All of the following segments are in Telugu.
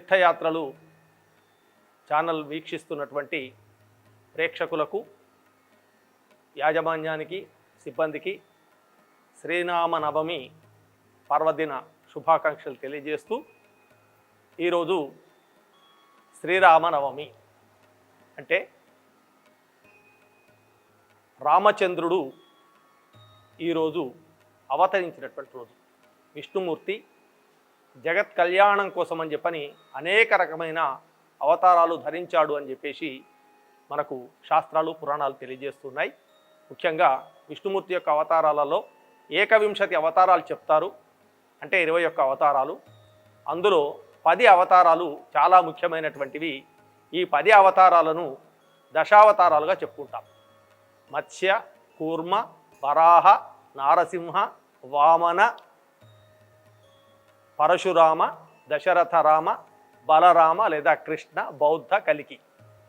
తీర్థయాత్రలు ఛానల్ వీక్షిస్తున్నటువంటి ప్రేక్షకులకు, యాజమాన్యానికి, సిబ్బందికి శ్రీరామనవమి పర్వదిన శుభాకాంక్షలు తెలియజేస్తూ, ఈరోజు శ్రీరామనవమి అంటే రామచంద్రుడు ఈరోజు అవతరించినటువంటి రోజు. విష్ణుమూర్తి జగత్ కళ్యాణం కోసం అని చెప్పని అనేక రకమైన అవతారాలు ధరించాడు అని చెప్పేసి మనకు శాస్త్రాలు, పురాణాలు తెలియజేస్తున్నాయి. ముఖ్యంగా విష్ణుమూర్తి యొక్క అవతారాలలో 21 అవతారాలు చెప్తారు, అంటే 21 అవతారాలు. అందులో 10 అవతారాలు చాలా ముఖ్యమైనటువంటివి. ఈ 10 అవతారాలను దశావతారాలుగా చెప్పుకుంటాం. మత్స్య, కూర్మ, వరాహ, నారసింహ, వామన, పరశురామ, దశరథరామ, బలరామ లేదా కృష్ణ, బౌద్ధ, కలికి,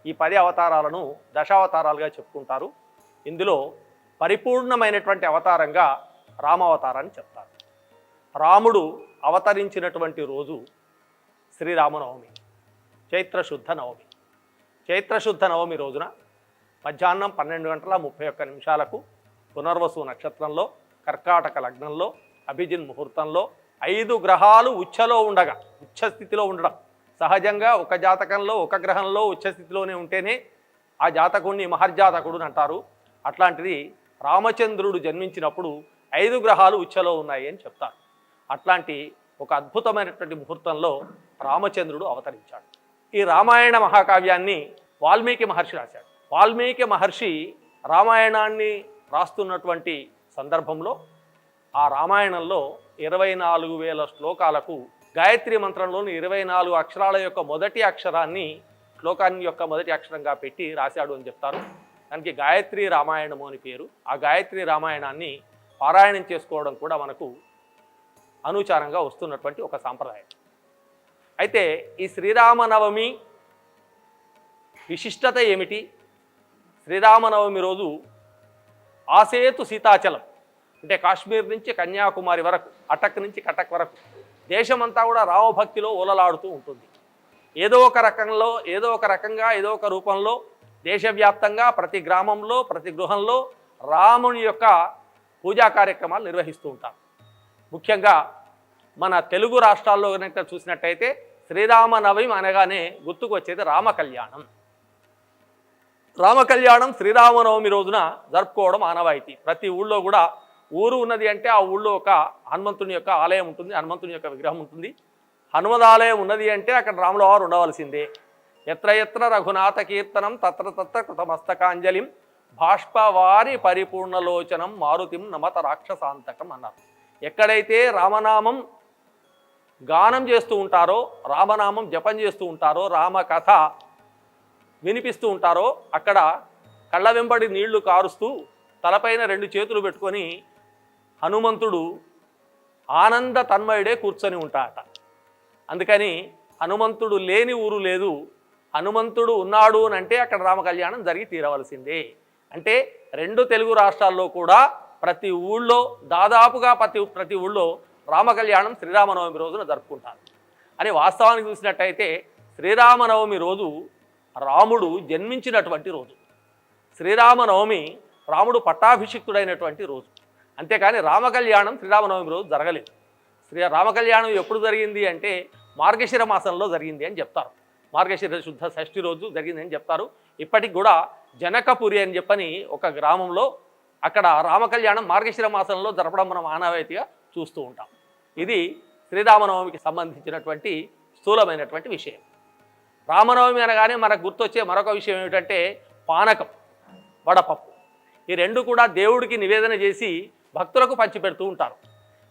ఈ 10 అవతారాలను దశావతారాలుగా చెప్పుకుంటారు. ఇందులో పరిపూర్ణమైనటువంటి అవతారంగా రామావతారాన్ని చెప్తారు. రాముడు అవతరించినటువంటి రోజు శ్రీరామనవమి, చైత్రశుద్ధ నవమి. చైత్రశుద్ధ నవమి రోజున మధ్యాహ్నం 12:31 పునర్వసు నక్షత్రంలో, కర్కాటక లగ్నంలో, అభిజిన్ ముహూర్తంలో 5 గ్రహాలు ఉచ్చలో ఉండగా, ఉచ్చస్థితిలో ఉండడం. సహజంగా ఒక జాతకంలో ఒక గ్రహంలో ఉచ్చస్థితిలోనే ఉంటేనే ఆ జాతకుడిని మహర్జాతకుడు అంటారు. అట్లాంటిది రామచంద్రుడు జన్మించినప్పుడు 5 గ్రహాలు ఉచ్చలో ఉన్నాయి అని చెప్తారు. అట్లాంటి ఒక అద్భుతమైనటువంటి ముహూర్తంలో రామచంద్రుడు అవతరించాడు. ఈ రామాయణ మహాకావ్యాన్ని వాల్మీకి మహర్షి రాశాడు. వాల్మీకి మహర్షి రామాయణాన్ని రాస్తున్నటువంటి సందర్భంలో ఆ రామాయణంలో 24,000 శ్లోకాలకు గాయత్రి మంత్రంలోని 24 అక్షరాల యొక్క మొదటి అక్షరాన్ని శ్లోకాన్ని యొక్క మొదటి అక్షరంగా పెట్టి రాశాడు అని చెప్తారు. దానికి గాయత్రి రామాయణము అని పేరు. ఆ గాయత్రి రామాయణాన్ని పారాయణం చేసుకోవడం కూడా మనకు అనుచారంగా వస్తున్నటువంటి ఒక సాంప్రదాయం. అయితే ఈ శ్రీరామనవమి విశిష్టత ఏమిటి? శ్రీరామనవమి రోజు ఆసేతు సీతాచలం, అంటే కాశ్మీర్ నుంచి కన్యాకుమారి వరకు, అటక్ నుంచి కటక్ వరకు దేశమంతా కూడా రామభక్తిలో ఓలలాడుతూ ఉంటుంది. ఏదో ఒక రకంగా ఏదో ఒక రూపంలో దేశవ్యాప్తంగా ప్రతి గ్రామంలో, ప్రతి గృహంలో రాముని యొక్క పూజా కార్యక్రమాలు నిర్వహిస్తూ ఉంటారు. ముఖ్యంగా మన తెలుగు రాష్ట్రాల్లో కనుక చూసినట్టయితే శ్రీరామనవమి అనగానే గుర్తుకు వచ్చేది రామ కళ్యాణం. రామ కళ్యాణం శ్రీరామనవమి రోజున జరుపుకోవడం ఆనవాయితీ. ప్రతి ఊళ్ళో కూడా, ఊరు ఉన్నది అంటే ఆ ఊళ్ళో ఒక హనుమంతుని యొక్క ఆలయం ఉంటుంది, హనుమంతుని యొక్క విగ్రహం ఉంటుంది. హనుమదాలయం ఉన్నది అంటే అక్కడ రాముల వారు ఉండవలసిందే. ఎత్ర ఎత్ర రఘునాథ కీర్తనం తత్ర తత్ర కృతమస్తకాంజలిం బాష్పవారి పరిపూర్ణలోచనం మారుతిం నమత రాక్షసాంతకం అన్నారు. ఎక్కడైతే రామనామం గానం చేస్తూ ఉంటారో, రామనామం జపం చేస్తూ ఉంటారో, రామ కథ వినిపిస్తూ ఉంటారో, అక్కడ కళ్ళ వెంబడి నీళ్లు కారుస్తూ తలపైన 2 చేతులు పెట్టుకొని హనుమంతుడు ఆనంద తన్మయుడే కూర్చొని ఉంటాడట. అందుకని హనుమంతుడు లేని ఊరు లేదు, హనుమంతుడు ఉన్నాడు అని అంటే అక్కడ రామ కళ్యాణం జరిగి తీరవలసిందే. అంటే 2 తెలుగు రాష్ట్రాల్లో కూడా ప్రతి ఊళ్ళో, దాదాపుగా ప్రతి ఊళ్ళో రామ కళ్యాణం శ్రీరామనవమి రోజున జరుపుకుంటారు. అని వాస్తవానికి చూసినట్టయితే శ్రీరామనవమి రోజు రాముడు జన్మించినటువంటి రోజు. శ్రీరామనవమి రాముడు పట్టాభిషిక్తుడైనటువంటి రోజు. అంతేకాని రామకళ్యాణం శ్రీరామనవమి రోజు జరగలేదు. రామకళ్యాణం ఎప్పుడు జరిగింది అంటే మార్గశిర మాసంలో జరిగింది అని చెప్తారు. మార్గశిర శుద్ధ షష్ఠి రోజు జరిగింది అని చెప్తారు. ఇప్పటికి కూడా జనకపురి అని చెప్పని ఒక గ్రామంలో అక్కడ రామకళ్యాణం మార్గశిర మాసంలో జరపడం మనం ఆనవాయితీగా చూస్తూ ఉంటాం. ఇది శ్రీరామనవమికి సంబంధించినటువంటి స్థూలమైనటువంటి విషయం. రామనవమి అనగానే మనకు గుర్తొచ్చే మరొక విషయం ఏమిటంటే పానకం, వడపప్పు. ఈ 2 కూడా దేవుడికి నివేదన చేసి భక్తులకు పంచిపెడుతూ ఉంటారు.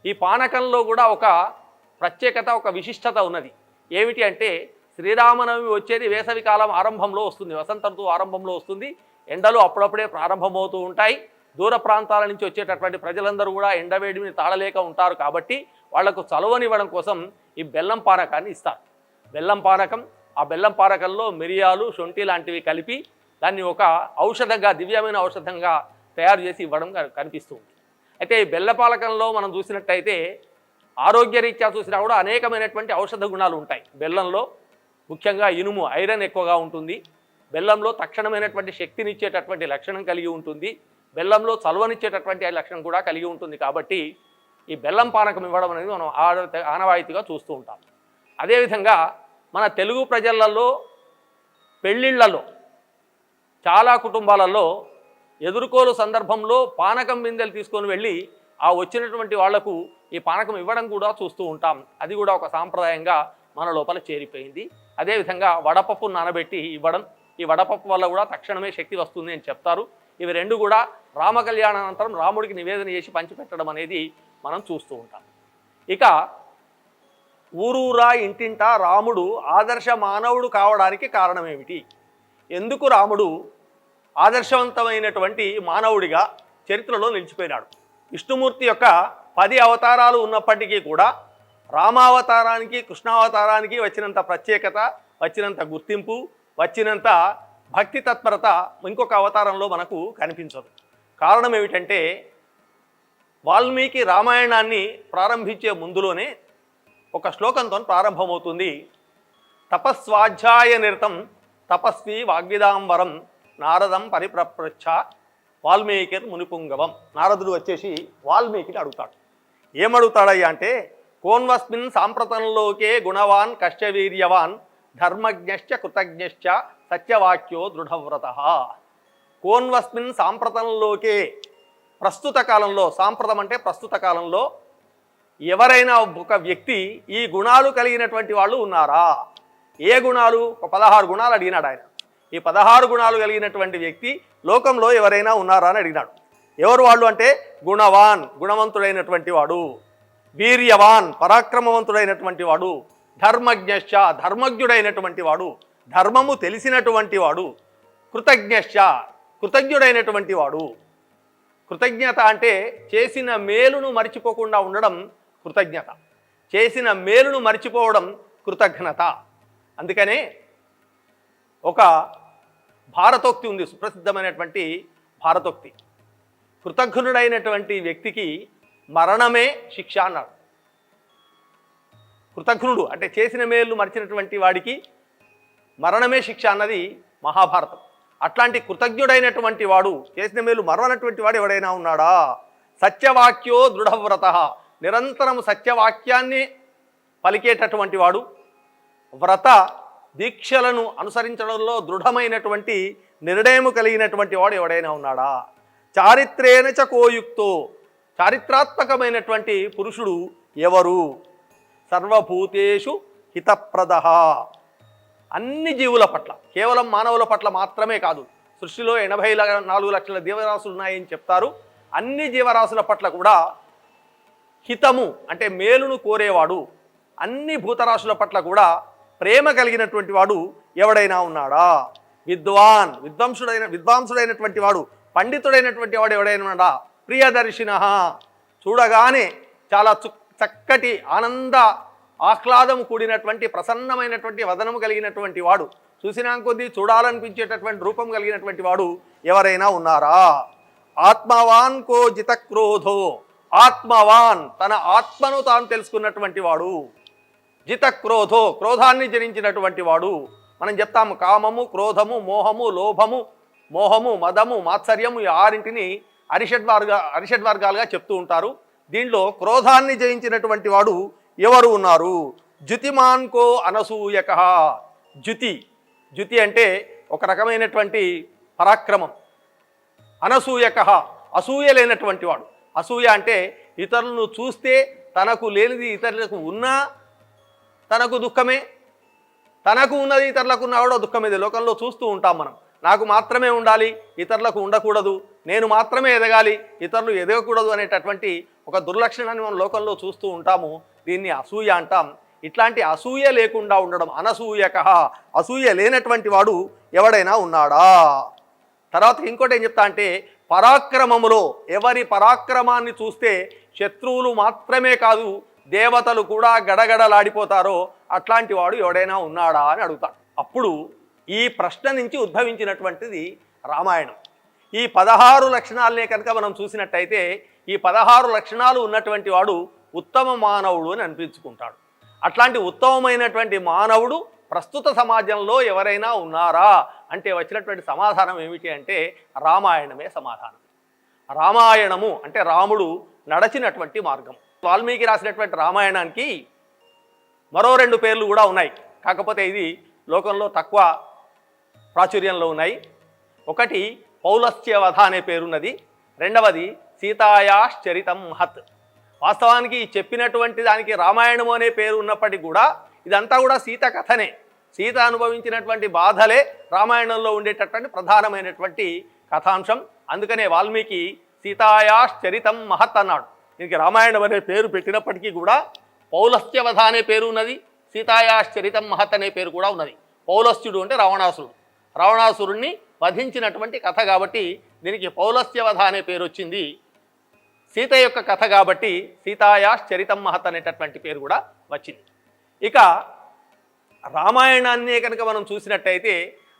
ఈ పానకంలో కూడా ఒక ప్రత్యేకత, ఒక విశిష్టత ఉన్నది. ఏమిటి అంటే శ్రీరామనవమి వచ్చేది వేసవి కాలం ఆరంభంలో వస్తుంది, వసంత ఋతువు ఆరంభంలో వస్తుంది. ఎండలు అప్పుడప్పుడే ప్రారంభమవుతూ ఉంటాయి. దూర ప్రాంతాల నుంచి వచ్చేటటువంటి ప్రజలందరూ కూడా ఎండవేడిని తాళలేక ఉంటారు. కాబట్టి వాళ్లకు చలువనివ్వడం కోసం ఈ బెల్లం పానకాన్ని ఇస్తారు. బెల్లం పానకం, ఆ బెల్లం పానకంలో మిరియాలు, శొంఠి లాంటివి కలిపి దాన్ని ఒక ఔషధంగా, దివ్యమైన ఔషధంగా తయారు చేసి ఇవ్వడం కనిపిస్తుంది. అయితే ఈ బెల్ల పానకంలో మనం చూసినట్టయితే ఆరోగ్యరీత్యా చూసినా కూడా అనేకమైనటువంటి ఔషధ గుణాలు ఉంటాయి. బెల్లంలో ముఖ్యంగా ఇనుము ఐరన్ ఎక్కువగా ఉంటుంది. బెల్లంలో తక్షణమైనటువంటి శక్తినిచ్చేటటువంటి లక్షణం కలిగి ఉంటుంది. బెల్లంలో చలువనిచ్చేటటువంటి లక్షణం కూడా కలిగి ఉంటుంది. కాబట్టి ఈ బెల్లం పానకం ఇవ్వడం అనేది మనం ఆనవాయితీగా చూస్తూ ఉంటాం. అదేవిధంగా మన తెలుగు ప్రజలలో పెళ్ళిళ్ళలో చాలా కుటుంబాలలో ఎదుర్కోలు సందర్భంలో పానకం బిందెలు తీసుకొని వెళ్ళి ఆ వచ్చినటువంటి వాళ్లకు ఈ పానకం ఇవ్వడం కూడా చూస్తూ ఉంటాం. అది కూడా ఒక సాంప్రదాయంగా మన లోపల చేరిపోయింది. అదేవిధంగా వడపప్పు నానబెట్టి ఇవ్వడం, ఈ వడపప్పు వల్ల కూడా తక్షణమే శక్తి వస్తుంది అని చెప్తారు. ఇవి రెండు కూడా రామ కళ్యాణానంతరం రాముడికి నివేదన చేసి పంచిపెట్టడం అనేది మనం చూస్తూ ఉంటాం. ఇక ఊరూరా ఇంటింటా రాముడు ఆదర్శ మానవుడు కావడానికి కారణం ఏమిటి? ఎందుకు రాముడు ఆదర్శవంతమైనటువంటి మానవుడిగా చరిత్రలో నిలిచిపోయినాడు? విష్ణుమూర్తి యొక్క 10 అవతారాలు ఉన్నప్పటికీ కూడా రామావతారానికి కృష్ణావతారానికి వచ్చినంత ప్రత్యేకత, వచ్చినంత గుర్తింపు, వచ్చినంత భక్తి తత్పరత ఇంకొక అవతారంలో మనకు కనిపించదు. కారణం ఏమిటంటే వాల్మీకి రామాయణాన్ని ప్రారంభించే ముందులోనే ఒక శ్లోకంతో ప్రారంభమవుతుంది. తపస్వాధ్యాయ నిరతం తపస్వి వాగ్విదాంబరం నారదం పరిప్రప్రచ్ఛ వాల్మీకిర్ మునిపుంగవం. నారదుడు వచ్చేసి వాల్మీకిని అడుగుతాడు. ఏమడుగుతాడయ్యా అంటే, కోన్వస్మిన్ సాంప్రతంలోకే గుణవాన్ కశ్చవీర్యవాన్ ధర్మజ్ఞశ్చ కృతజ్ఞశ్చ సత్యవాక్యో దృఢవ్రతః. కోన్వస్మిన్ సాంప్రతంలోకే, ప్రస్తుత కాలంలో, సాంప్రతం అంటే ప్రస్తుత కాలంలో ఎవరైనా ఒక వ్యక్తి ఈ గుణాలు కలిగినటువంటి వాళ్ళు ఉన్నారా? ఏ గుణాలు? ఒక 16 గుణాలు అడిగినాడు ఆయన. ఈ 16 గుణాలు కలిగినటువంటి వ్యక్తి లోకంలో ఎవరైనా ఉన్నారా అని అడిగినాడు. ఎవరు వాళ్ళు అంటే, గుణవాన్ గుణవంతుడైనటువంటి వాడు, వీర్యవాన్ పరాక్రమవంతుడైనటువంటి వాడు, ధర్మజ్ఞశ్చ ధర్మజ్ఞుడైనటువంటి వాడు, ధర్మము తెలిసినటువంటి వాడు, కృతజ్ఞశ్చ కృతజ్ఞుడైనటువంటి వాడు. కృతజ్ఞత అంటే చేసిన మేలును మర్చిపోకుండా ఉండడం కృతజ్ఞత, చేసిన మేలును మర్చిపోవడం కృతజ్ఞత. అందుకనే ఒక భారతోక్తి ఉంది, సుప్రసిద్ధమైనటువంటి భారతోక్తి. కృతజ్ఞుడైనటువంటి వ్యక్తికి మరణమే శిక్ష అన్నాడు. కృతజ్ఞుడు అంటే చేసిన మేలు మర్చినటువంటి వాడికి మరణమే శిక్ష అన్నది మహాభారతం. అట్లాంటి కృతజ్ఞుడైనటువంటి వాడు, చేసిన మేలు మరణటువంటి వాడు ఎవడైనా ఉన్నాడా? సత్యవాక్యో దృఢవ్రతః, నిరంతరం సత్యవాక్యాన్ని పలికేటటువంటి వాడు, వ్రత దీక్షలను అనుసరించడంలో దృఢమైనటువంటి నిర్ణయము కలిగినటువంటి వాడు ఎవడైనా ఉన్నాడా? చారిత్రేణ చ కోయుక్తో, చారిత్రాత్మకమైనటువంటి పురుషుడు ఎవరు? సర్వభూతేషు హితప్రదః, అన్ని జీవుల పట్ల, కేవలం మానవుల పట్ల మాత్రమే కాదు, సృష్టిలో 84 లక్షల జీవరాశులు ఉన్నాయని చెప్తారు. అన్ని జీవరాశుల పట్ల కూడా హితము అంటే మేలును కోరేవాడు, అన్ని భూతరాశుల పట్ల కూడా ప్రేమ కలిగినటువంటి వాడు ఎవడైనా ఉన్నాడా? విద్వాన్ విద్వాంసుడైనటువంటి వాడు, పండితుడైనటువంటి వాడు ఎవడైనా ఉన్నాడా? ప్రియదర్శినః, చూడగానే చాలా చక్కటి ఆనంద ఆహ్లాదం కూడినటువంటి ప్రసన్నమైనటువంటి వదనము కలిగినటువంటి వాడు, చూసినా కొద్దీ చూడాలనిపించేటటువంటి రూపం కలిగినటువంటి వాడు ఎవరైనా ఉన్నారా? ఆత్మవాన్ కో జితక్రోధో, ఆత్మవాన్ తన ఆత్మను తాను తెలుసుకున్నటువంటి వాడు, జితక్రోధో క్రోధాన్ని జరించినటువంటి వాడు. మనం చెప్తాము కామము, క్రోధము, మోహము, లోభము, మోహము, మదము, మాత్సర్యము, ఈ 6ంటిని అరిషడ్వర్గాలుగా చెప్తూ ఉంటారు. దీంట్లో క్రోధాన్ని జయించినటువంటి వాడు ఎవరు ఉన్నారు? జ్యుతిమాన్కో అనసూయక. జ్యుతి అంటే ఒక రకమైనటువంటి పరాక్రమం. అనసూయక అసూయ లేనటువంటి వాడు. అసూయ అంటే ఇతరులను చూస్తే తనకు లేనిది ఇతరులకు ఉన్నా తనకు దుఃఖమే, తనకు ఉన్నది ఇతరులకు ఉన్నా కూడా దుఃఖమేది లోకంలో చూస్తూ ఉంటాం మనం. నాకు మాత్రమే ఉండాలి, ఇతరులకు ఉండకూడదు, నేను మాత్రమే ఎదగాలి, ఇతరులు ఎదగకూడదు అనేటటువంటి ఒక దుర్లక్షణాన్ని మనం లోకంలో చూస్తూ ఉంటాము. దీన్ని అసూయ అంటాం. ఇట్లాంటి అసూయ లేకుండా ఉండడం అనసూయక, అసూయ లేనటువంటి వాడు ఎవడైనా ఉన్నాడా? తర్వాత ఇంకోటి ఏం చెప్తా అంటే, పరాక్రమములో ఎవరి పరాక్రమాన్ని చూస్తే శత్రువులు మాత్రమే కాదు దేవతలు కూడా గడగడలాడిపోతారో అట్లాంటి వాడు ఎవడైనా ఉన్నాడా అని అడుగుతాడు. అప్పుడు ఈ ప్రశ్న నుంచి ఉద్భవించినటువంటిది రామాయణం. ఈ 16 లక్షణాలనే కనుక మనం చూసినట్టయితే ఈ 16 లక్షణాలు ఉన్నటువంటి వాడు ఉత్తమ మానవుడు అని అనిపించుకుంటాడు. అట్లాంటి ఉత్తమమైనటువంటి మానవుడు ప్రస్తుత సమాజంలో ఎవరైనా ఉన్నారా అంటే వచ్చినటువంటి సమాధానం ఏమిటి అంటే రామాయణమే సమాధానం. రామాయణము అంటే రాముడు నడచినటువంటి మార్గం. వాల్మీకి రాసినటువంటి రామాయణానికి మరో 2 పేర్లు కూడా ఉన్నాయి, కాకపోతే ఇది లోకంలో తక్కువ ప్రాచుర్యంలో ఉన్నాయి. ఒకటి పౌలస్త్యవధ అనే పేరున్నది, రెండవది సీతాయాశ్చరితం మహత్. వాస్తవానికి చెప్పినటువంటి దానికి రామాయణము అనే పేరు ఉన్నప్పటికీ కూడా ఇదంతా కూడా సీత కథనే. సీత అనుభవించినటువంటి బాధలే రామాయణంలో ఉండేటటువంటి ప్రధానమైనటువంటి కథాంశం. అందుకనే వాల్మీకి సీతాయాశ్చరితం మహత్ అన్నాడు. దీనికి రామాయణం అనే పేరు పెట్టినప్పటికీ కూడా పౌలస్త్యవధ అనే పేరు ఉన్నది, సీతాయాశ్చరితం మహత్ అనే పేరు కూడా ఉన్నది. పౌలస్త్యుడు అంటే రావణాసురుడు, రావణాసురుణ్ణి వధించినటువంటి కథ కాబట్టి దీనికి పౌలస్త్యవధ అనే పేరు వచ్చింది. సీత యొక్క కథ కాబట్టి సీతాయాశ్చరితం మహత్ అనేటటువంటి పేరు కూడా వచ్చింది. ఇక రామాయణాన్ని కనుక మనం చూసినట్టయితే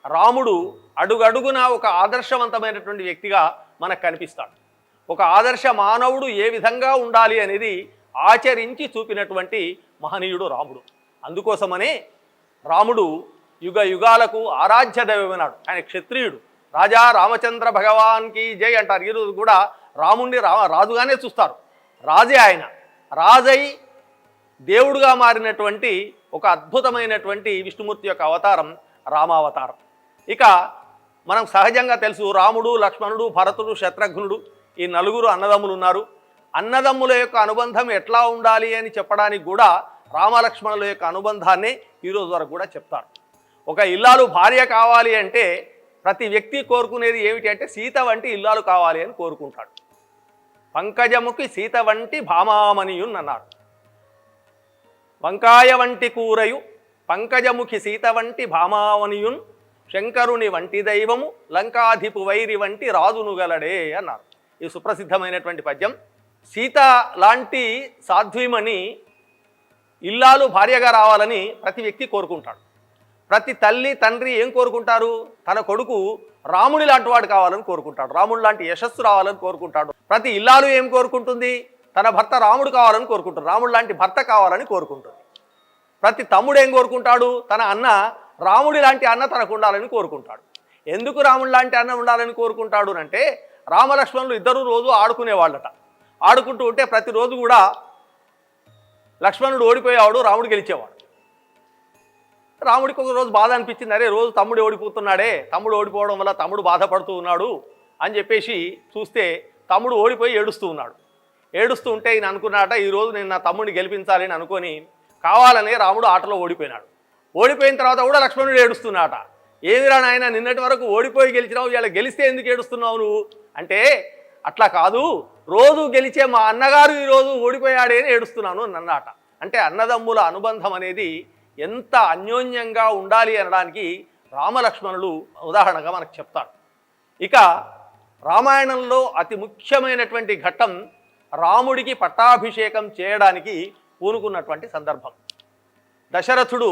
రాముడు అడుగడుగున ఒక ఆదర్శవంతమైనటువంటి వ్యక్తిగా మనకు కనిపిస్తాడు. ఒక ఆదర్శ మానవుడు ఏ విధంగా ఉండాలి అనేది ఆచరించి చూపినటువంటి మహనీయుడు రాముడు. అందుకోసమనే రాముడు యుగ యుగాలకు ఆరాధ్య దైవమన్నాడు. ఆయన క్షత్రియుడు, రాజా రామచంద్ర భగవాన్కి జై అంటారు. ఈరోజు కూడా రాముణ్ణి రాజుగానే చూస్తారు. రాజే ఆయన. రాజై దేవుడుగా మారినటువంటి ఒక అద్భుతమైనటువంటి విష్ణుమూర్తి యొక్క అవతారం రామావతారం. ఇక మనం సహజంగా తెలుసు, రాముడు, లక్ష్మణుడు, భరతుడు, శత్రుఘ్నుడు ఈ 4 అన్నదమ్ములు ఉన్నారు. అన్నదమ్ముల యొక్క అనుబంధం ఎట్లా ఉండాలి అని చెప్పడానికి కూడా రామలక్ష్మణుల యొక్క అనుబంధాన్ని ఈరోజు వరకు కూడా చెప్తారు. ఒక ఇల్లాలు భార్య కావాలి అంటే ప్రతి వ్యక్తి కోరుకునేది ఏమిటి అంటే సీత వంటి ఇల్లాలు కావాలి అని కోరుకుంటాడు. పంకజముకి సీత వంటి భామామణియున్ అన్నారు. వంకాయ వంటి కూరయు పంకజముఖి సీత వంటి భామామణియున్ శంకరుని వంటి దైవము లంకాధిపు వైరి వంటి రాజునుగలడే అన్నారు. ఈ సుప్రసిద్ధమైనటువంటి పద్యం. సీత లాంటి సాధ్వీమణి ఇల్లాలు భార్యగా రావాలని ప్రతి వ్యక్తి కోరుకుంటాడు. ప్రతి తల్లి తండ్రి ఏం కోరుకుంటారు? తన కొడుకు రాముడి లాంటి వాడు కావాలని కోరుకుంటాడు, రాముడు లాంటి యశస్సు రావాలని కోరుకుంటాడు. ప్రతి ఇల్లాలు ఏం కోరుకుంటుంది? తన భర్త రాముడు కావాలని కోరుకుంటాడు, రాముడు లాంటి భర్త కావాలని కోరుకుంటుంది. ప్రతి తమ్ముడు ఏం కోరుకుంటాడు? తన అన్న రాముడి లాంటి అన్న తనకు ఉండాలని కోరుకుంటాడు. ఎందుకు రాముడి లాంటి అన్న ఉండాలని కోరుకుంటాడు అంటే రామలక్ష్మణులు ఇద్దరు రోజు ఆడుకునేవాళ్ళట. ఆడుకుంటూ ఉంటే ప్రతిరోజు కూడా లక్ష్మణుడు ఓడిపోయేవాడు, రాముడు గెలిచేవాడు. రాముడికి ఒక రోజు బాధ అనిపించింది, అరే రోజు తమ్ముడు ఓడిపోతున్నాడే, తమ్ముడు ఓడిపోవడం వల్ల తమ్ముడు బాధపడుతూ ఉన్నాడు అని చెప్పేసి చూస్తే తమ్ముడు ఓడిపోయి ఏడుస్తూ ఉన్నాడు. ఏడుస్తూ ఉంటే ఈయన అనుకున్నాట, ఈరోజు నేను నా తమ్ముడిని గెలిపించాలి అని అనుకొని కావాలనే రాముడు ఆటలో ఓడిపోయినాడు. ఓడిపోయిన తర్వాత కూడా లక్ష్మణుడు ఏడుస్తున్నాట. ఏమిరా నాయన, నిన్నటి వరకు ఓడిపోయి గెలిచినావు, ఇలా గెలిస్తే ఎందుకు ఏడుస్తున్నావు నువ్వు అంటే, అట్లా కాదు, రోజు గెలిచే మా అన్నగారు ఈరోజు ఓడిపోయాడే అని ఏడుస్తున్నాను అన్నమాట. అంటే అన్నదమ్ముల అనుబంధం అనేది ఎంత అన్యోన్యంగా ఉండాలి అనడానికి రామలక్ష్మణులు ఉదాహరణగా మనకు చెప్తారు. ఇక రామాయణంలో అతి ముఖ్యమైనటువంటి ఘట్టం రాముడికి పట్టాభిషేకం చేయడానికి పూనుకున్నటువంటి సందర్భం. దశరథుడు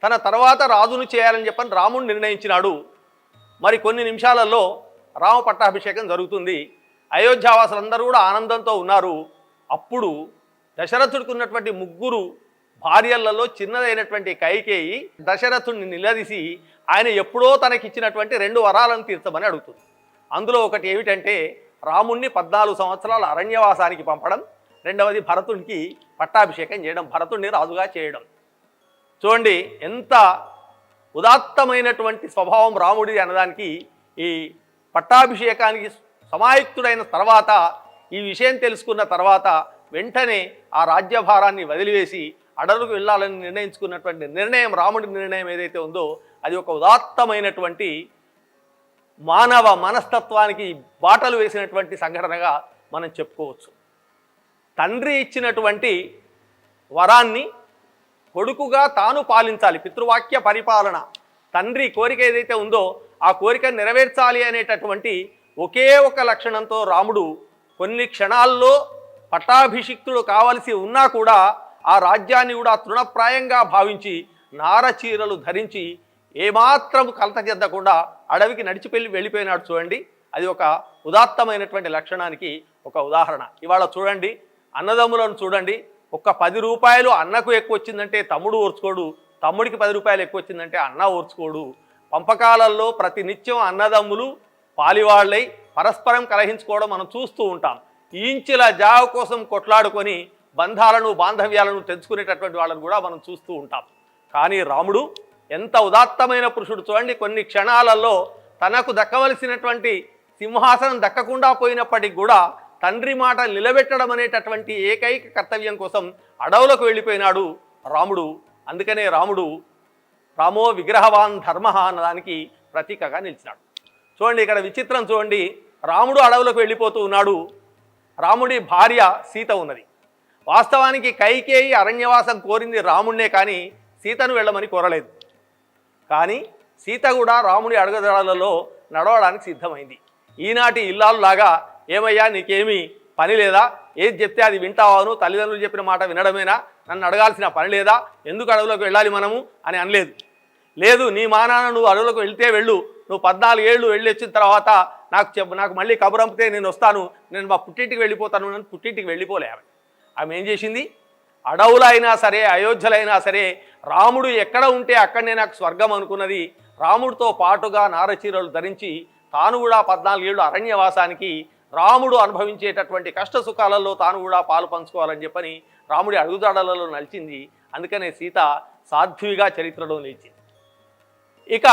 తన తర్వాత రాజును చేయాలని చెప్పని రాముడు నిర్ణయించినాడు. మరి కొన్ని నిమిషాలలో రామ పట్టాభిషేకం జరుగుతుంది. అయోధ్యావాసులందరూ కూడా ఆనందంతో ఉన్నారు. అప్పుడు దశరథుడికి ఉన్నటువంటి 3 భార్యలలో చిన్నదైనటువంటి కైకేయి దశరథుడిని నిలదీసి ఆయన ఎప్పుడో తనకిచ్చినటువంటి 2 వరాలను తీర్చమని అడుగుతుంది. అందులో ఒకటి ఏమిటంటే రాముణ్ణి 14 సంవత్సరాల అరణ్యవాసానికి పంపడం, రెండవది భరతుడికి పట్టాభిషేకం చేయడం, భరతుడిని రాజుగా చేయడం. చూడండి ఎంత ఉదాత్తమైనటువంటి స్వభావం రాముడిది అనడానికి ఈ పట్టాభిషేకానికి సమాయుక్తుడైన తర్వాత, ఈ విషయం తెలుసుకున్న తర్వాత వెంటనే ఆ రాజ్యభారాన్ని వదిలివేసి అడవులకు వెళ్ళాలని నిర్ణయించుకున్నటువంటి నిర్ణయం, రాముడి నిర్ణయం ఏదైతే ఉందో అది ఒక ఉదాత్తమైనటువంటి మానవ మనస్తత్వానికి బాటలు వేసినటువంటి సంఘటనగా మనం చెప్పుకోవచ్చు. తండ్రి ఇచ్చినటువంటి వరాన్ని కొడుకుగా తాను పాలించాలి, పితృవాక్య పరిపాలన. తండ్రి కోరిక ఏదైతే ఉందో ఆ కోరిక నెరవేర్చాలి అనేటటువంటి ఒకే ఒక లక్షణంతో రాముడు కొన్ని క్షణాల్లో పట్టాభిషిక్తుడు కావలసి ఉన్నా కూడా ఆ రాజ్యాన్ని కూడా తృణప్రాయంగా భావించి నారచీరలు ధరించి ఏమాత్రం కలత చెందకుండా అడవికి వెళ్ళిపోయినాడు. చూడండి, అది ఒక ఉదాత్తమైనటువంటి లక్షణానికి ఒక ఉదాహరణ. ఇవాళ చూడండి, అన్నదమ్ములను చూడండి, ఒక్క 10 రూపాయలు అన్నకు ఎక్కువ వచ్చిందంటే తమ్ముడు ఓర్చుకోడు, తమ్ముడికి 10 రూపాయలు ఎక్కువ వచ్చిందంటే అన్న ఓర్చుకోడు. పంపకాలలో ప్రతి నిత్యం అన్నదమ్ములు పాలివాళ్ళై పరస్పరం కలహించుకోవడం మనం చూస్తూ ఉంటాం. ఇంచుల జావ కోసం కొట్లాడుకొని బంధాలను బాంధవ్యాలను తెంచుకునేటటువంటి వాళ్ళని కూడా మనం చూస్తూ ఉంటాం. కానీ రాముడు ఎంత ఉదాత్తమైన పురుషుడు చూడండి. కొన్ని క్షణాలలో తనకు దక్కవలసినటువంటి సింహాసనం దక్కకుండా పోయినప్పటికి కూడా తండ్రి మాట నిలబెట్టడం అనేటటువంటి ఏకైక కర్తవ్యం కోసం అడవులకు వెళ్ళిపోయినాడు రాముడు. అందుకనే రామో విగ్రహవాన్ ధర్మ అన్నదానికి ప్రతీకగా నిలిచినాడు. చూడండి ఇక్కడ విచిత్రం చూడండి. రాముడు అడవులకు వెళ్ళిపోతూ ఉన్నాడు. రాముడి భార్య సీత ఉన్నది. వాస్తవానికి కైకేయి అరణ్యవాసం కోరింది రాముడినే కానీ సీతను వెళ్ళమని కోరలేదు. కానీ సీత కూడా రాముడి అడుగుజాడలలో నడవడానికి సిద్ధమైంది. ఈనాటి ఇల్లాలులాగా ఏమయ్యా నీకేమీ పని లేదా, ఏది చెప్తే అది వింటావాను, తల్లిదండ్రులు చెప్పిన మాట వినడమేనా, నన్ను అడగాల్సిన పని లేదా, ఎందుకు అడవులకు వెళ్ళాలి మనము అని అనలేదు. లేదు, నీ మానాన నువ్వు అడవులకు వెళ్తే వెళ్ళు, నువ్వు 14 ఏళ్ళు వెళ్ళి వచ్చిన తర్వాత నాకు మళ్ళీ కబురంపితే నేను వస్తాను, నేను మా పుట్టింటికి వెళ్ళిపోతాను అని పుట్టింటికి వెళ్ళిపోలే. ఆమె ఏం చేసింది? అడవులైనా సరే అయోధ్యలైనా సరే రాముడు ఎక్కడ ఉంటే అక్కడనే నాకు స్వర్గం అనుకున్నది. రాముడితో పాటుగా నారచీరలు ధరించి తాను కూడా 14 ఏళ్ళు అరణ్యవాసానికి రాముడు అనుభవించేటటువంటి కష్ట సుఖాలలో తాను కూడా పాలు పంచుకోవాలని చెప్పని రాముడి అడుగుజాడలలో నలిచింది. అందుకనే సీత సాధ్విగా చరిత్రలో నిలిచింది. ఇక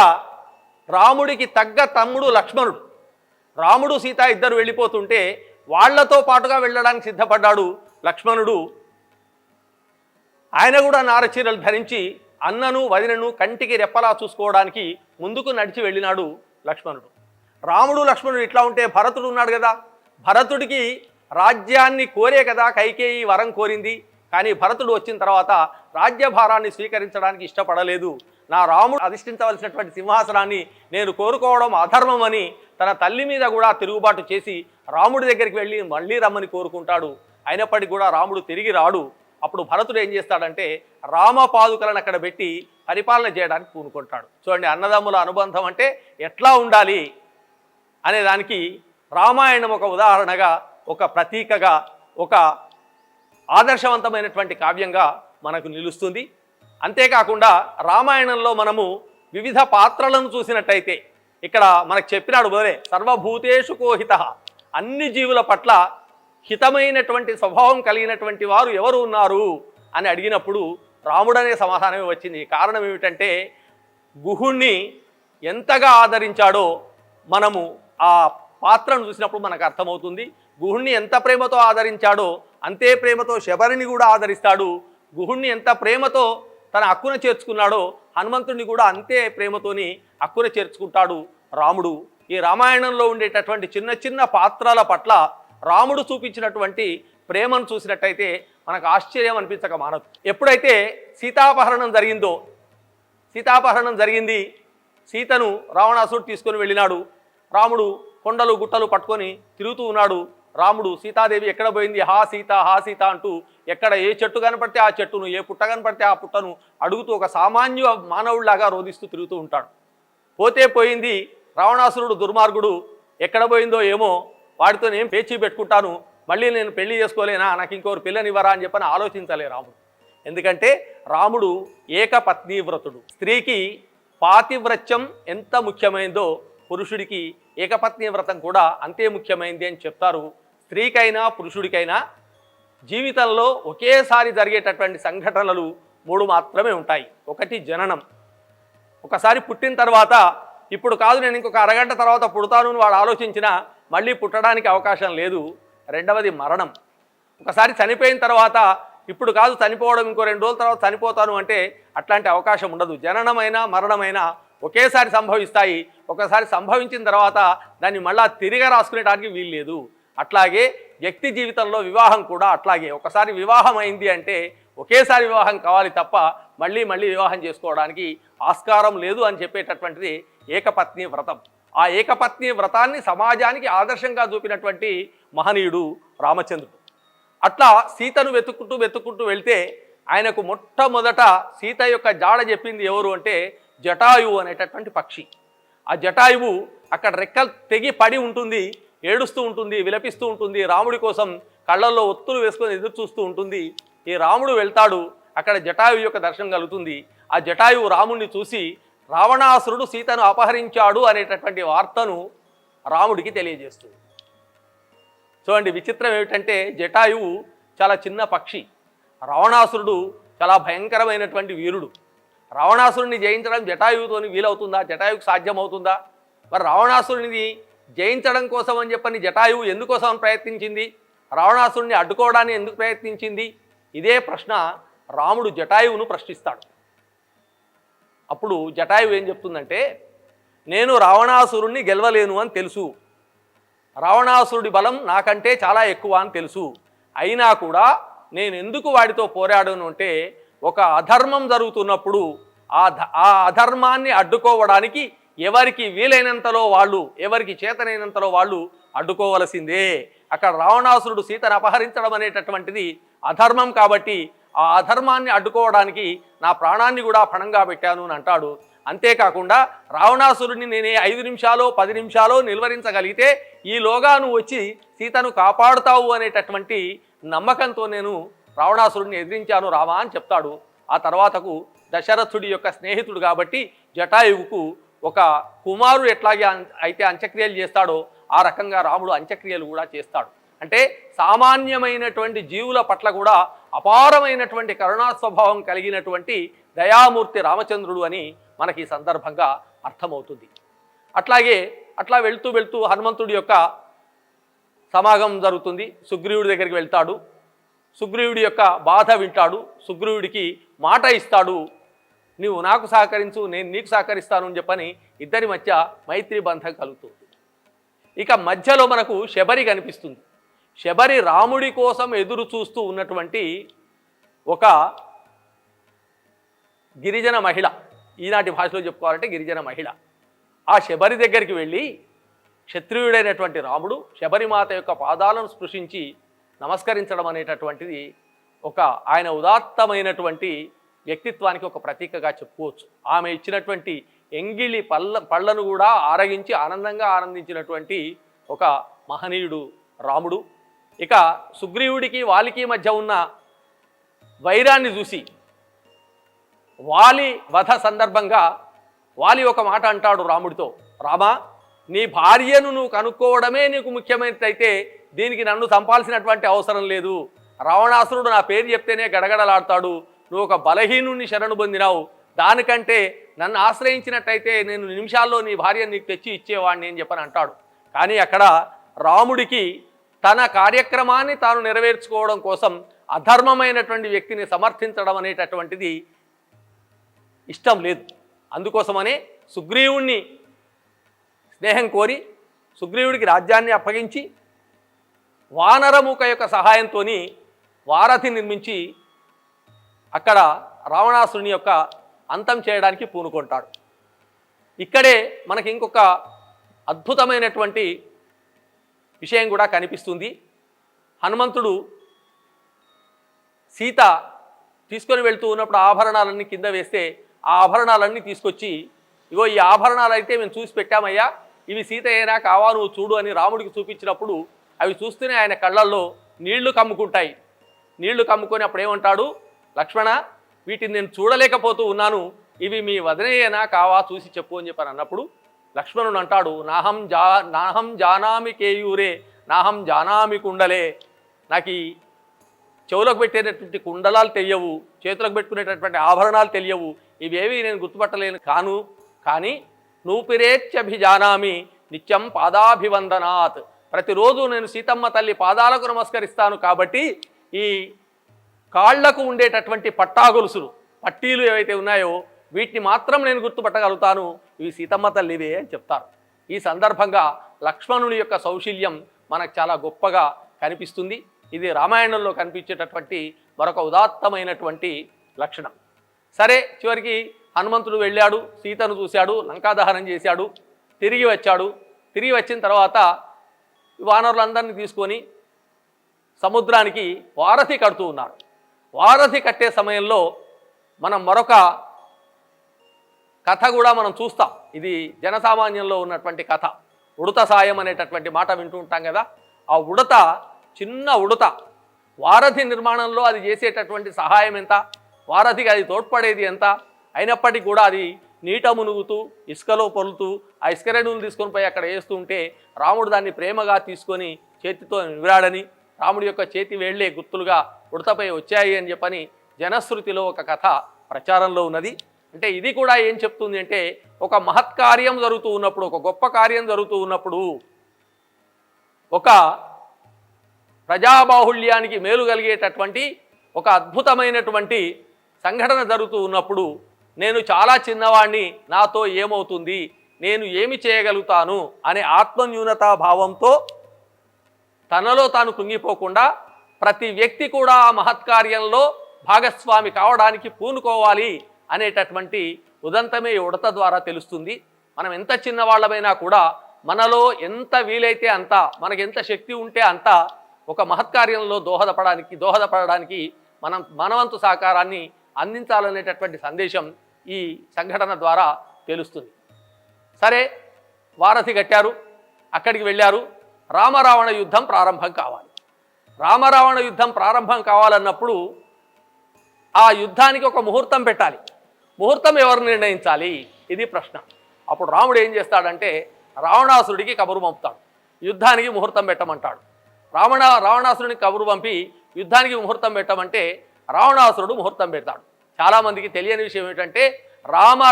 రాముడికి తగ్గ తమ్ముడు లక్ష్మణుడు. రాముడు సీత ఇద్దరు వెళ్ళిపోతుంటే వాళ్లతో పాటుగా వెళ్ళడానికి సిద్ధపడ్డాడు లక్ష్మణుడు. ఆయన కూడా నారచీరలు ధరించి అన్నను వదినను కంటికి రెప్పలా చూసుకోవడానికి ముందుకు నడిచి వెళ్ళినాడు లక్ష్మణుడు. రాముడు లక్ష్మణుడు ఇట్లా ఉంటే భరతుడు ఉన్నాడు కదా. భరతుడికి రాజ్యాన్ని కోరే కదా కైకేయి వరం కోరింది. కానీ భరతుడు వచ్చిన తర్వాత రాజ్యభారాన్ని స్వీకరించడానికి ఇష్టపడలేదు. నా రాముడు అధిష్ఠించవలసినటువంటి సింహాసనాన్ని నేను కోరుకోవడం అధర్మమని తన తల్లి మీద కూడా తిరుగుబాటు చేసి రాముడి దగ్గరికి వెళ్ళి మళ్ళీ రమ్మని కోరుకుంటాడు. అయినప్పటికీ కూడా రాముడు తిరిగి రాడు. అప్పుడు భరతుడు ఏం చేస్తాడంటే రామపాదుకలను అక్కడ పెట్టి పరిపాలన చేయడానికి పూనుకుంటాడు. చూడండి, అన్నదమ్ముల అనుబంధం అంటే ఎట్లా ఉండాలి అనేదానికి రామాయణం ఒక ఉదాహరణగా, ఒక ప్రతీకగా, ఒక ఆదర్శవంతమైనటువంటి కావ్యంగా మనకు నిలుస్తుంది. అంతేకాకుండా రామాయణంలో మనము వివిధ పాత్రలను చూసినట్టయితే ఇక్కడ మనకు చెప్పినాడు మొదలే సర్వభూతేషు కోహిత, అన్ని జీవుల పట్ల హితమైనటువంటి స్వభావం కలిగినటువంటి వారు ఎవరు ఉన్నారు అని అడిగినప్పుడు రాముడనే సమాధానమే వచ్చింది. కారణం ఏమిటంటే గుహుణ్ణి ఎంతగా ఆదరించాడో మనము ఆ పాత్రను చూసినప్పుడు మనకు అర్థమవుతుంది. గుహుణ్ణి ఎంత ప్రేమతో ఆదరించాడో అంతే ప్రేమతో శబరిని కూడా ఆదరిస్తాడు. గుహుణ్ణి ఎంత ప్రేమతో తన హక్కున చేర్చుకున్నాడో హనుమంతుడిని కూడా అంతే ప్రేమతోని హక్కున చేర్చుకుంటాడు రాముడు. ఈ రామాయణంలో ఉండేటటువంటి చిన్న చిన్న పాత్రల పట్ల రాముడు చూపించినటువంటి ప్రేమను చూసినట్టయితే మనకు ఆశ్చర్యం అనిపించక మానదు. ఎప్పుడైతే సీతాపహరణం జరిగింది, సీతను రావణాసురుడు తీసుకొని వెళ్ళినాడు. రాముడు కొండలు గుట్టలు పట్టుకొని తిరుగుతూ ఉన్నాడు. రాముడు సీతాదేవి ఎక్కడ పోయింది, హా సీత హా సీత అంటూ ఎక్కడ ఏ చెట్టు కనపడితే ఆ చెట్టును, ఏ పుట్ట కనపడితే ఆ పుట్టను అడుగుతూ ఒక సామాన్య మానవుడిలాగా రోధిస్తూ తిరుగుతూ ఉంటాడు. పోతే పోయింది, రావణాసురుడు దుర్మార్గుడు ఎక్కడ పోయిందో ఏమో, వాడితో నేను పేచీ పెట్టుకుంటాను, మళ్ళీ నేను పెళ్లి చేసుకోలేనా, నాకు ఇంకోరు పిల్లనివ్వరా అని చెప్పని ఆలోచించలే రాముడు. ఎందుకంటే రాముడు ఏకపత్ని వ్రతుడు. స్త్రీకి పాతివ్రత్యం ఎంత ముఖ్యమైందో పురుషుడికి ఏకపత్ని వ్రతం కూడా అంతే ముఖ్యమైంది అని చెప్తారు. స్త్రీకైనా పురుషుడికైనా జీవితంలో ఒకేసారి జరిగేటటువంటి సంఘటనలు 3 మాత్రమే ఉంటాయి. ఒకటి జననం, ఒకసారి పుట్టిన తర్వాత ఇప్పుడు కాదు నేను ఇంకొక అరగంట తర్వాత పుడతాను అని వాడు ఆలోచించినా మళ్ళీ పుట్టడానికి అవకాశం లేదు. రెండవది మరణం. ఒకసారి చనిపోయిన తర్వాత ఇప్పుడు కాదు చనిపోవడం ఇంకో 2 రోజుల తర్వాత చనిపోతాను అంటే అట్లాంటి అవకాశం ఉండదు. జననమైనా మరణమైనా ఒకేసారి సంభవిస్తాయి. ఒకసారి సంభవించిన తర్వాత దాన్ని మళ్ళా తిరిగి రాసుకునేటానికి వీలు లేదు. అట్లాగే వ్యక్తి జీవితంలో వివాహం కూడా అట్లాగే. ఒకసారి వివాహం అయింది అంటే ఒకేసారి వివాహం కావాలి తప్ప మళ్ళీ వివాహం చేసుకోవడానికి ఆస్కారం లేదు అని చెప్పేటటువంటిది ఏకపత్ని వ్రతం. ఆ ఏకపత్ని వ్రతాన్ని సమాజానికి ఆదర్శంగా చూపినటువంటి మహనీయుడు రామచంద్రుడు. అట్లా సీతను వెతుక్కుంటూ వెళ్తే ఆయనకు మొట్టమొదట సీత యొక్క జాడ చెప్పింది ఎవరు అంటే జటాయువు అనేటటువంటి పక్షి. ఆ జటాయువు అక్కడ రెక్కలు తెగి పడి ఉంటుంది, ఏడుస్తూ ఉంటుంది, విలపిస్తూ ఉంటుంది, రాముడి కోసం కళ్ళల్లో ఒత్తులు వేసుకొని ఎదురు చూస్తూ ఉంటుంది. ఈ రాముడు వెళ్తాడు, అక్కడ జటాయువు యొక్క దర్శనం కలుగుతుంది. ఆ జటాయువు రాముణ్ణి చూసి రావణాసురుడు సీతను అపహరించాడు అనేటటువంటి వార్తను రాముడికి తెలియజేస్తుంది. చూడండి, విచిత్రం ఏమిటంటే జటాయువు చాలా చిన్న పక్షి, రావణాసురుడు చాలా భయంకరమైనటువంటి వీరుడు. రావణాసురుడిని జయించడం జటాయువుతో వీలవుతుందా? జటాయువుకు సాధ్యమవుతుందా? మరి రావణాసురుడిని జయించడం కోసం అని చెప్పని జటాయువు ఎందుకోసం ప్రయత్నించింది? రావణాసురుడిని అడ్డుకోవడాన్ని ఎందుకు ప్రయత్నించింది? ఇదే ప్రశ్న రాముడు జటాయువును ప్రశ్నిస్తాడు. అప్పుడు జటాయువు ఏం చెప్తుందంటే, నేను రావణాసురుణ్ణి గెలవలేను అని తెలుసు, రావణాసురుడి బలం నాకంటే చాలా ఎక్కువ అని తెలుసు, అయినా కూడా నేను ఎందుకు వాడితో పోరాడను అంటే, ఒక అధర్మం జరుగుతున్నప్పుడు ఆ అధర్మాన్ని అడ్డుకోవడానికి ఎవరికి వీలైనంతలో వాళ్ళు, ఎవరికి చేతనైనంతలో వాళ్ళు అడ్డుకోవలసిందే. అక్కడ రావణాసురుడు సీతను అపహరించడం అనేటటువంటిది అధర్మం కాబట్టి ఆ అధర్మాన్ని అడ్డుకోవడానికి నా ప్రాణాన్ని కూడా పణంగా పెట్టాను అని అంటాడు. అంతేకాకుండా రావణాసురుడిని నేనే 5 నిమిషాలో 10 నిమిషాలో నిలువరించగలిగితే ఈలోగా నువ్వు వచ్చి సీతను కాపాడుతావు అనేటటువంటి నమ్మకంతో నేను రావణాసురుడిని ఎదిరించాను రామా అని చెప్తాడు. ఆ తర్వాతకు దశరథుడి యొక్క స్నేహితుడు కాబట్టి జటాయువుకు ఒక కుమారుడు ఎట్లాగే అయితే అంత్యక్రియలు చేస్తాడో ఆ రకంగా రాముడు అంత్యక్రియలు కూడా చేస్తాడు. అంటే సామాన్యమైనటువంటి జీవుల పట్ల కూడా అపారమైనటువంటి కరుణా స్వభావం కలిగినటువంటి దయామూర్తి రామచంద్రుడు అని మనకి ఈ సందర్భంగా అర్థమవుతుంది. అట్లా వెళ్తూ వెళ్తూ హనుమంతుడి యొక్క సమాగమం జరుగుతుంది. సుగ్రీవుడి దగ్గరికి వెళ్తాడు, సుగ్రీవుడి యొక్క బాధ వింటాడు, సుగ్రీవుడికి మాట ఇస్తాడు, నీవు నాకు సహకరించు నేను నీకు సహకరిస్తాను అని చెప్పని ఇద్దరి మధ్య మైత్రి బంధం కలుగుతుంది. ఇక మధ్యలో మనకు శబరి కనిపిస్తుంది. శబరి రాముడి కోసం ఎదురు చూస్తూ ఉన్నటువంటి ఒక గిరిజన మహిళ, ఈనాటి భాషలో చెప్పుకోవాలంటే గిరిజన మహిళ. ఆ శబరి దగ్గరికి వెళ్ళి క్షత్రియుడైనటువంటి రాముడు శబరిమాత యొక్క పాదాలను స్పృశించి నమస్కరించడం అనేటటువంటిది ఒక ఆయన ఉదాత్తమైనటువంటి వ్యక్తిత్వానికి ఒక ప్రతీకగా చెప్పుకోవచ్చు. ఆమె ఇచ్చినటువంటి ఎంగిలి పళ్ళను కూడా ఆరగించి ఆనందంగా ఆనందించినటువంటి ఒక మహనీయుడు రాముడు. ఇక సుగ్రీవుడికి వాలికి మధ్య ఉన్న వైరాన్ని చూసి వాలి వధ సందర్భంగా వాలి ఒక మాట అంటాడు రాముడితో, రామా నీ భార్యను నువ్వు కనుక్కోవడమే నీకు ముఖ్యమైనట్టయితే దీనికి నన్ను చంపాల్సినటువంటి అవసరం లేదు. రావణాసురుడు నా పేరు చెప్తేనే గడగడలాడతాడు, నువ్వు ఒక బలహీనుణ్ణి శరణు పొందినావు, దానికంటే నన్ను ఆశ్రయించినట్టయితే నేను నిమిషాల్లో నీ భార్యను నీకు తెచ్చి ఇచ్చేవాడిని అని చెప్పని అంటాడు. కానీ అక్కడ రాముడికి తన కార్యక్రమాన్ని తాను నెరవేర్చుకోవడం కోసం అధర్మమైనటువంటి వ్యక్తిని సమర్థించడం అనేటటువంటిది ఇష్టం లేదు. అందుకోసమనే సుగ్రీవుణ్ణి స్నేహం కోరి సుగ్రీవుడికి రాజ్యాన్ని అప్పగించి వానరముఖ యొక్క సహాయంతో వారధి నిర్మించి అక్కడ రావణాసురుని యొక్క అంతం చేయడానికి పూనుకుంటాడు. ఇక్కడే మనకి ఇంకొక అద్భుతమైనటువంటి విషయం కూడా కనిపిస్తుంది. హనుమంతుడు సీత తీసుకొని వెళ్తూ ఉన్నప్పుడు ఆభరణాలన్నీ కింద వేస్తే ఆ ఆభరణాలన్నీ తీసుకొచ్చి, ఇగో ఈ ఆభరణాలు అయితే మేము చూసి పెట్టామయ్యా, ఇవి సీత అయినా కావా నువ్వు చూడు అని రాముడికి చూపించినప్పుడు అవి చూస్తూనే ఆయన కళ్ళల్లో నీళ్లు కమ్ముకుంటాయి. నీళ్లు కమ్ముకొని అప్పుడు ఏమంటాడు, లక్ష్మణ వీటిని నేను చూడలేకపోతూ ఉన్నాను, ఇవి మీ వదినేయేనా కావా చూసి చెప్పు అని చెప్పని అన్నప్పుడు లక్ష్మణుడు అంటాడు, నాహం జానామి కేయూరే నాహం జానామి కుండలే, నాకు ఈ చెవులకు పెట్టేటటువంటి కుండలాలు తెలియవు, చేతులకు పెట్టుకునేటటువంటి ఆభరణాలు తెలియవు, ఇవేవి నేను గుర్తుపట్టలేను కానీ నూపిరేత్యభిజానామి నిత్యం పాదాభివందనాత్, ప్రతిరోజు నేను సీతమ్మ తల్లి పాదాలకు నమస్కరిస్తాను కాబట్టి ఈ కాళ్లకు ఉండేటటువంటి పట్టాగొలుసులు పట్టీలు ఏవైతే ఉన్నాయో వీటిని మాత్రం నేను గుర్తుపట్టగలుగుతాను, ఇవి సీతమ్మ తల్లివే అని చెప్తారు. ఈ సందర్భంగా లక్ష్మణుని యొక్క సౌశల్యం మనకు చాలా గొప్పగా కనిపిస్తుంది. ఇది రామాయణంలో కనిపించేటటువంటి మరొక ఉదాత్తమైనటువంటి లక్షణం. సరే, చివరికి హనుమంతుడు వెళ్ళాడు, సీతను చూశాడు, లంకాదహనం చేశాడు, తిరిగి వచ్చాడు. తిరిగి వచ్చిన తర్వాత వానరులందరినీ తీసుకొని సముద్రానికి వారధి కడుతూ ఉన్నారు. వారధి కట్టే సమయంలో మనం మరొక కథ కూడా మనం చూస్తాం. ఇది జనసామాన్యంలో ఉన్నటువంటి కథ. ఉడత సాయం అనేటటువంటి మాట వింటూ ఉంటాం కదా. ఆ ఉడత, చిన్న ఉడత వారధి నిర్మాణంలో అది చేసేటటువంటి సహాయం ఎంత, వారధికి అది తోడ్పడేది ఎంత అయినప్పటికీ కూడా అది నీట మునుగుతూ ఇసుకలో పొలుతూ ఆ ఇసుక రేణువులు తీసుకొని పోయి అక్కడ వేస్తూ ఉంటే రాముడు దాన్ని ప్రేమగా తీసుకొని చేతితో నివరాడని, రాముడి యొక్క చేతి వేళ్లే గుర్తులుగా ఉడతపై వచ్చాయి అని చెప్పని జనశ్రుతిలో ఒక కథ ప్రచారంలో ఉన్నది. అంటే ఇది కూడా ఏం చెప్తుంది అంటే, ఒక మహత్కార్యం జరుగుతూ ఉన్నప్పుడు, ఒక గొప్ప కార్యం జరుగుతూ ఉన్నప్పుడు, ఒక ప్రజాబాహుళ్యానికి మేలు కలిగేటటువంటి ఒక అద్భుతమైనటువంటి సంఘటన జరుగుతూ ఉన్నప్పుడు నేను చాలా చిన్నవాడిని, నాతో ఏమవుతుంది, నేను ఏమి చేయగలుగుతాను అనే ఆత్మన్యూనతా భావంతో తనలో తాను కృంగిపోకుండా ప్రతి వ్యక్తి కూడా ఆ మహత్కార్యంలో భాగస్వామి కావడానికి పూనుకోవాలి అనేటటువంటి ఉదంతమే ఉడత ద్వారా తెలుస్తుంది. మనం ఎంత చిన్నవాళ్ళమైనా కూడా మనలో ఎంత వీలైతే అంత, మనకి ఎంత శక్తి ఉంటే అంత ఒక మహత్కార్యంలో దోహదపడడానికి మనం మనవంతు సహకారాన్ని అందించాలనేటటువంటి సందేశం ఈ సంఘటన ద్వారా తెలుస్తుంది. సరే, వారధి కట్టారు, అక్కడికి వెళ్ళారు. రామరావణ యుద్ధం ప్రారంభం కావాలి. రామరావణ యుద్ధం ప్రారంభం కావాలన్నప్పుడు ఆ యుద్ధానికి ఒక ముహూర్తం పెట్టాలి. ముహూర్తం ఎవరు నిర్ణయించాలి, ఇది ప్రశ్న. అప్పుడు రాముడు ఏం చేస్తాడంటే రావణాసురుడికి కబురు పంపుతాడు, యుద్ధానికి ముహూర్తం పెట్టమంటాడు. రావణాసురుడికి కబురు పంపి యుద్ధానికి ముహూర్తం పెట్టమంటే రావణాసురుడు ముహూర్తం పెడతాడు. చాలామందికి తెలియని విషయం ఏంటంటే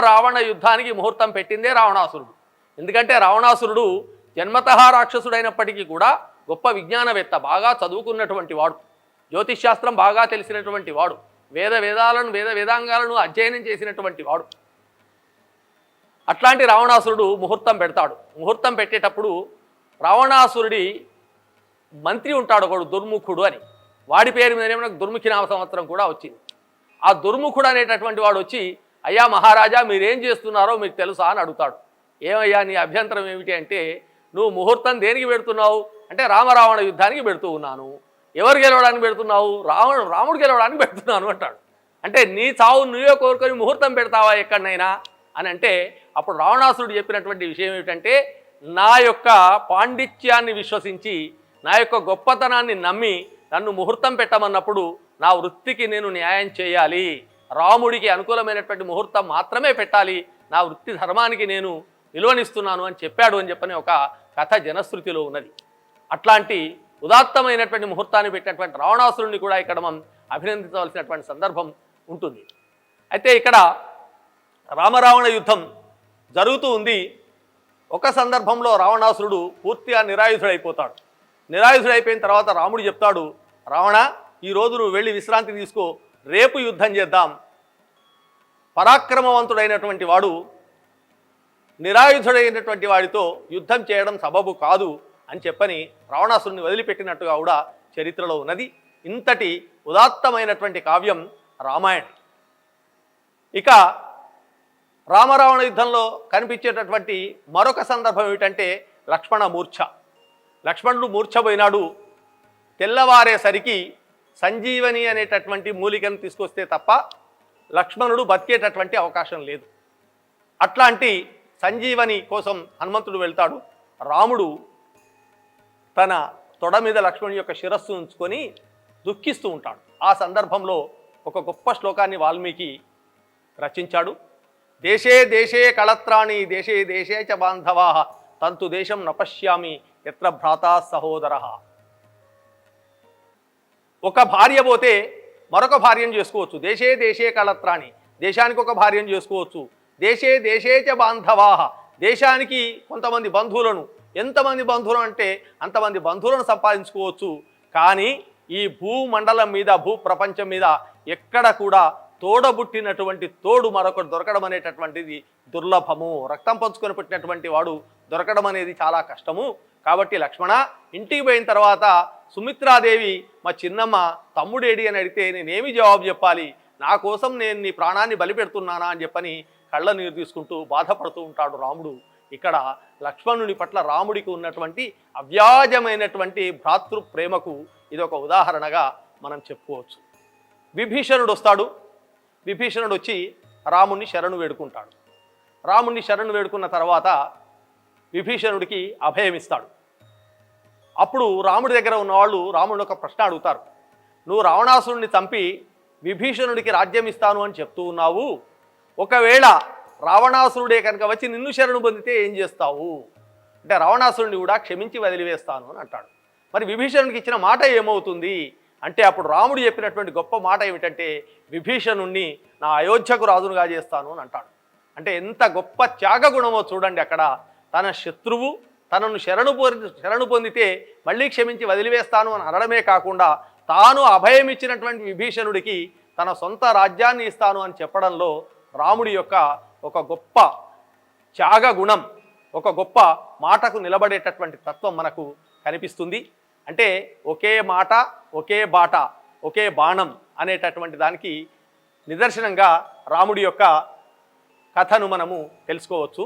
రావణ యుద్ధానికి ముహూర్తం పెట్టిందే రావణాసురుడు. ఎందుకంటే రావణాసురుడు జన్మతః రాక్షసుడైనప్పటికీ కూడా గొప్ప విజ్ఞానవేత్త, బాగా చదువుకున్నటువంటి వాడు, జ్యోతిష్శాస్త్రం బాగా తెలిసినటువంటి వాడు, వేదాంగాలను అధ్యయనం చేసినటువంటి వాడు. అట్లాంటి రావణాసురుడు ముహూర్తం పెడతాడు. ముహూర్తం పెట్టేటప్పుడు రావణాసురుడి మంత్రి ఉంటాడు ఒకడు, దుర్ముఖుడు అని. వాడి పేరు మీద మనకు దుర్ముఖి నామ సంవత్సరం కూడా వచ్చింది. ఆ దుర్ముఖుడు అనేటటువంటి వాడు వచ్చి, అయ్యా మహారాజా మీరేం చేస్తున్నారో మీకు తెలుసా అని అడుగుతాడు. ఏమయ్యా నీ అభ్యంతరం ఏమిటి అంటే, నువ్వు ముహూర్తం దేనికి పెడుతున్నావు అంటే రామరావణ యుద్ధానికి పెడుతూ ఉన్నాను. ఎవరు గెలవడానికి పెడుతున్నావు? రాముడు గెలవడానికి పెడుతున్నాను అంటాడు. అంటే నీ చావు నువ్వే కోరుకొని ముహూర్తం పెడతావా ఎక్కడనైనా అని అంటే, అప్పుడు రావణాసురుడు చెప్పినటువంటి విషయం ఏమిటంటే, నా యొక్క పాండిత్యాన్ని విశ్వసించి నా యొక్క గొప్పతనాన్ని నమ్మి నన్ను ముహూర్తం పెట్టమన్నప్పుడు నా వృత్తికి నేను న్యాయం చేయాలి, రాముడికి అనుకూలమైనటువంటి ముహూర్తం మాత్రమే పెట్టాలి, నా వృత్తి ధర్మానికి నేను విలువనిస్తున్నాను అని చెప్పాడు అని చెప్పని ఒక కథ జనశ్రుతిలో ఉన్నది. అట్లాంటి ఉదాత్తమైనటువంటి ముహూర్తాన్ని పెట్టినటువంటి రావణాసురుడిని కూడా ఇక్కడ మనం అభినందించవలసినటువంటి సందర్భం ఉంటుంది. అయితే ఇక్కడ రామరావణ యుద్ధం జరుగుతూ ఉంది. ఒక సందర్భంలో రావణాసురుడు పూర్తిగా నిరాయుధుడైపోతాడు. నిరాయుధుడైపోయిన తర్వాత రాముడు చెప్తాడు, రావణ ఈరోజు నువ్వు వెళ్ళి విశ్రాంతి తీసుకో, రేపు యుద్ధం చేద్దాం. పరాక్రమవంతుడైనటువంటి వాడు నిరాయుధుడైనటువంటి వాడితో యుద్ధం చేయడం సబబు కాదు అని చెప్పని రావణాసురుని వదిలిపెట్టినట్టుగా కూడా చరిత్రలో ఉన్నది. ఇంతటి ఉదాత్తమైనటువంటి కావ్యం రామాయణం. ఇక రామరావణ యుద్ధంలో కనిపించేటటువంటి మరొక సందర్భం ఏమిటంటే లక్ష్మణ మూర్ఛ. లక్ష్మణుడు మూర్ఛపోయినాడు. తెల్లవారేసరికి సంజీవని అనేటటువంటి మూలికను తీసుకొస్తే తప్ప లక్ష్మణుడు బతికేటటువంటి అవకాశం లేదు. అట్లాంటి సంజీవని కోసం హనుమంతుడు వెళ్తాడు. రాముడు తన తొడ మీద లక్ష్మణుడి యొక్క శిరస్సు ఉంచుకొని దుఃఖిస్తూ ఉంటాడు. ఆ సందర్భంలో ఒక గొప్ప శ్లోకాన్ని వాల్మీకి రచించాడు. దేశే దేశే కళత్రాణి దేశే దేశే చ బాంధవా తంతు దేశం నపశ్యామి ఎత్ర భ్రాతా సహోదర. ఒక భార్య పోతే మరొక భార్యను చేసుకోవచ్చు. దేశే దేశే కళత్రాణి, దేశానికి ఒక భార్యను చేసుకోవచ్చు. దేశే దేశే చ బాంధవా, దేశానికి కొంతమంది బంధువులను, ఎంతమంది బంధువులు అంటే అంతమంది బంధువులను సంపాదించుకోవచ్చు. కానీ ఈ భూమండలం మీద, భూప్రపంచం మీద ఎక్కడ కూడా తోడబుట్టినటువంటి తోడు మరొకటి దొరకడం అనేటటువంటిది దుర్లభము. రక్తం పంచుకొని పుట్టినటువంటి వాడు దొరకడం అనేది చాలా కష్టము. కాబట్టి లక్ష్మణ, ఇంటికి పోయిన తర్వాత సుమిత్రాదేవి మా చిన్నమ్మ తమ్ముడేడి అని అడిగితే నేనేమి జవాబు చెప్పాలి, నా కోసం నేను నీ ప్రాణాన్ని బలిపెడుతున్నానా అని చెప్పని కళ్ళ నీరు తీసుకుంటూ బాధపడుతూ ఉంటాడు రాముడు. ఇక్కడ లక్ష్మణుని పట్ల రాముడికి ఉన్నటువంటి అవ్యాజమైనటువంటి భ్రాతృ ప్రేమకు ఇదొక ఉదాహరణగా మనం చెప్పుకోవచ్చు. విభీషణుడు వస్తాడు. విభీషణుడు వచ్చి రాముణ్ణి శరణు వేడుకుంటాడు. రాముణ్ణి శరణు వేడుకున్న తర్వాత విభీషణుడికి అభయమిస్తాడు. అప్పుడు రాముడి దగ్గర ఉన్నవాళ్ళు రాముడిని ఒక ప్రశ్న అడుగుతారు. నువ్వు రావణాసురుడిని చంపి విభీషణుడికి రాజ్యం ఇస్తాను అని చెప్తూ ఉన్నావు, ఒకవేళ రావణాసురుడే కనుక వచ్చి నిన్ను శరణు పొందితే ఏం చేస్తావు అంటే రావణాసురుడిని కూడా క్షమించి వదిలివేస్తాను అని అంటాడు. మరి విభీషణుడికి ఇచ్చిన మాట ఏమవుతుంది అంటే అప్పుడు రాముడు చెప్పినటువంటి గొప్ప మాట ఏమిటంటే విభీషణుణ్ణి నా అయోధ్యకు రాజునుగా చేస్తాను అని అంటాడు. అంటే ఎంత గొప్ప త్యాగ గుణమో చూడండి. అక్కడ తన శత్రువు తనను శరణు పొందితే మళ్ళీ క్షమించి వదిలివేస్తాను అని అనడమే కాకుండా తాను అభయం ఇచ్చినటువంటి విభీషణుడికి తన సొంత రాజ్యాన్ని ఇస్తాను అని చెప్పడంలో రాముడి యొక్క ఒక గొప్ప త్యాగ గుణం, ఒక గొప్ప మాటకు నిలబడేటటువంటి తత్వం మనకు కనిపిస్తుంది. అంటే ఒకే మాట ఒకే బాట ఒకే బాణం అనేటటువంటి దానికి నిదర్శనంగా రాముడి యొక్క కథను మనము తెలుసుకోవచ్చు.